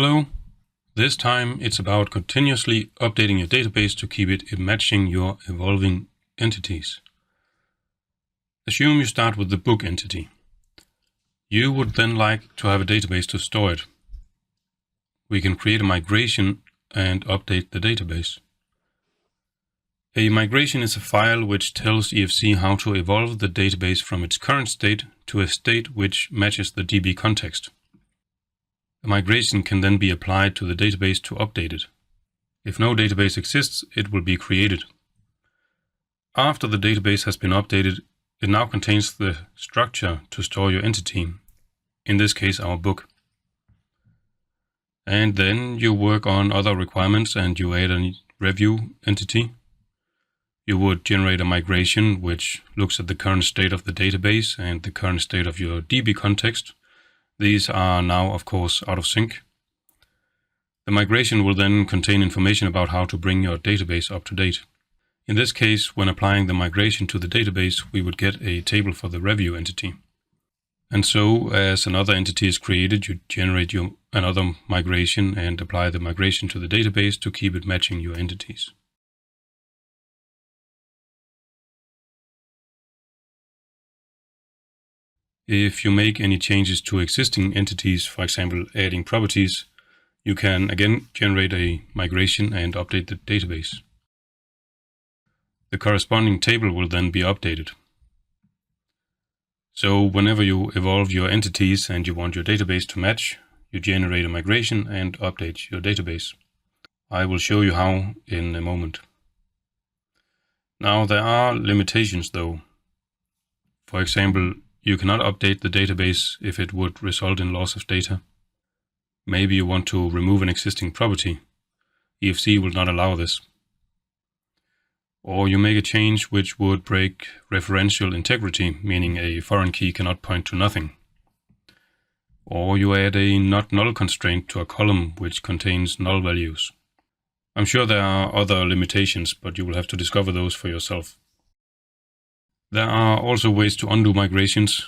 Hello. This time it's about continuously updating your database to keep it matching your evolving entities. Assume you start with the book entity. You would then like to have a database to store it. We can create a migration and update the database. A migration is a file which tells EFC how to evolve the database from its current state to a state which matches the DB context. A migration can then be applied to the database to update it. If no database exists, it will be created. After the database has been updated, it now contains the structure to store your entity, in this case our book. And then you work on other requirements and you add a review entity. You would generate a migration which looks at the current state of the database and the current state of your DB context. These are now, of course, out of sync. The migration will then contain information about how to bring your database up to date. In this case, when applying the migration to the database, we would get a table for the review entity. And so, as another entity is created, you generate another migration and apply the migration to the database to keep it matching your entities. If you make any changes to existing entities, for example adding properties, you can again generate a migration and update the database. The corresponding table will then be updated. So whenever you evolve your entities and you want your database to match, you generate a migration and update your database. I will show you how in a moment. Now there are limitations though. For example, you cannot update the database if it would result in loss of data. Maybe you want to remove an existing property. EFC will not allow this. Or you make a change which would break referential integrity, meaning a foreign key cannot point to nothing. Or you add a not null constraint to a column which contains null values. I'm sure there are other limitations, but you will have to discover those for yourself. There are also ways to undo migrations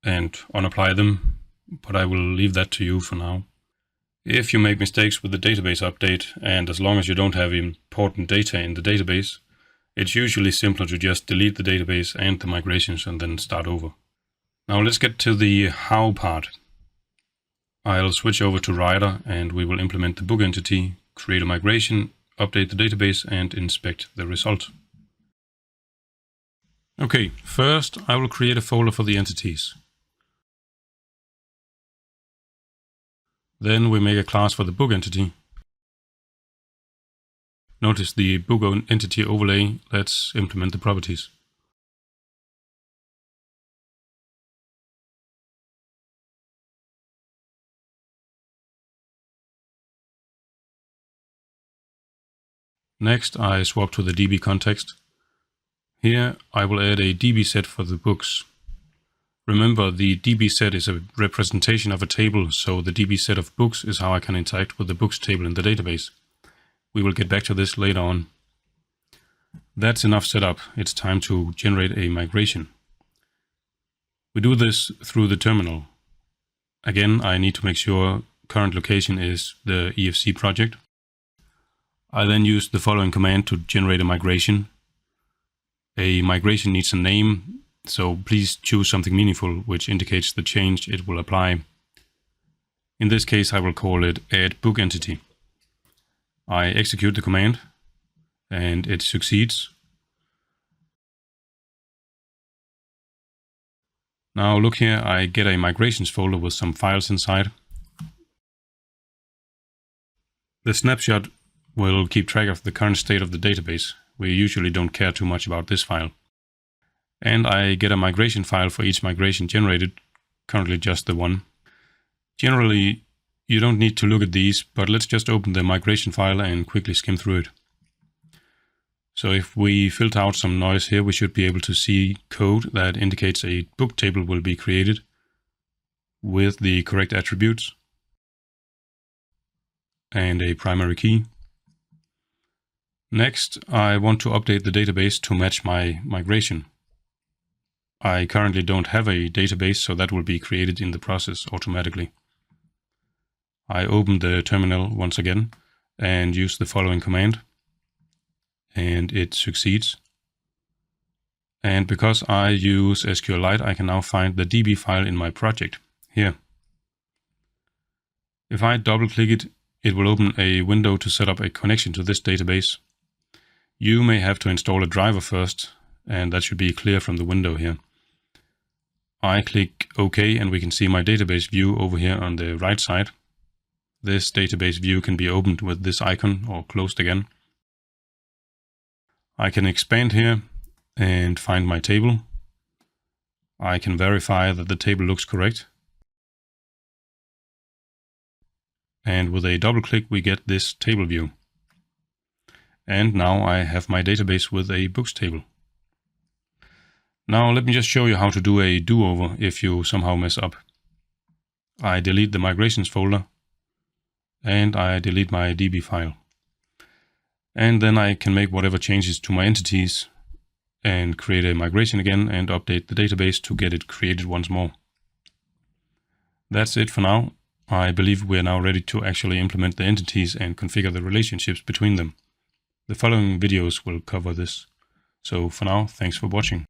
and unapply them, but I will leave that to you for now. If you make mistakes with the database update, and as long as you don't have important data in the database, it's usually simpler to just delete the database and the migrations and then start over. Now let's get to the how part. I'll switch over to Writer and we will implement the book entity, create a migration, update the database and inspect the result. Okay, first I will create a folder for the entities. Then we make a class for the book entity. Notice the book entity overlay. Let's implement the properties. Next, I swap to the DB context. Here I will add a DB set for the books. Remember, the DB set is a representation of a table, so the DB set of books is how I can interact with the books table in the database. We will get back to this later on. That's enough setup. It's time to generate a migration. We do this through the terminal. Again, I need to make sure current location is the EFC project. I then use the following command to generate a migration. A migration needs a name, so please choose something meaningful which indicates the change it will apply. In this case, I will call it add book entity. I execute the command and it succeeds. Now look here, I get a migrations folder with some files inside. The snapshot will keep track of the current state of the database. We usually don't care too much about this file. And I get a migration file for each migration generated, currently just the one. Generally, you don't need to look at these, but let's just open the migration file and quickly skim through it. So if we filter out some noise here, we should be able to see code that indicates a book table will be created with the correct attributes and a primary key. Next, I want to update the database to match my migration. I currently don't have a database, so that will be created in the process automatically. I open the terminal once again and use the following command, and it succeeds. And because I use SQLite, I can now find the DB file in my project here. If I double click it, it will open a window to set up a connection to this database. You may have to install a driver first, and that should be clear from the window here. I click OK, and we can see my database view over here on the right side. This database view can be opened with this icon or closed again. I can expand here and find my table. I can verify that the table looks correct. And with a double click, we get this table view. And now I have my database with a books table. Now let me just show you how to do a do-over if you somehow mess up. I delete the migrations folder and I delete my DB file. And then I can make whatever changes to my entities and create a migration again and update the database to get it created once more. That's it for now. I believe we are now ready to actually implement the entities and configure the relationships between them. The following videos will cover this. So for now, thanks for watching.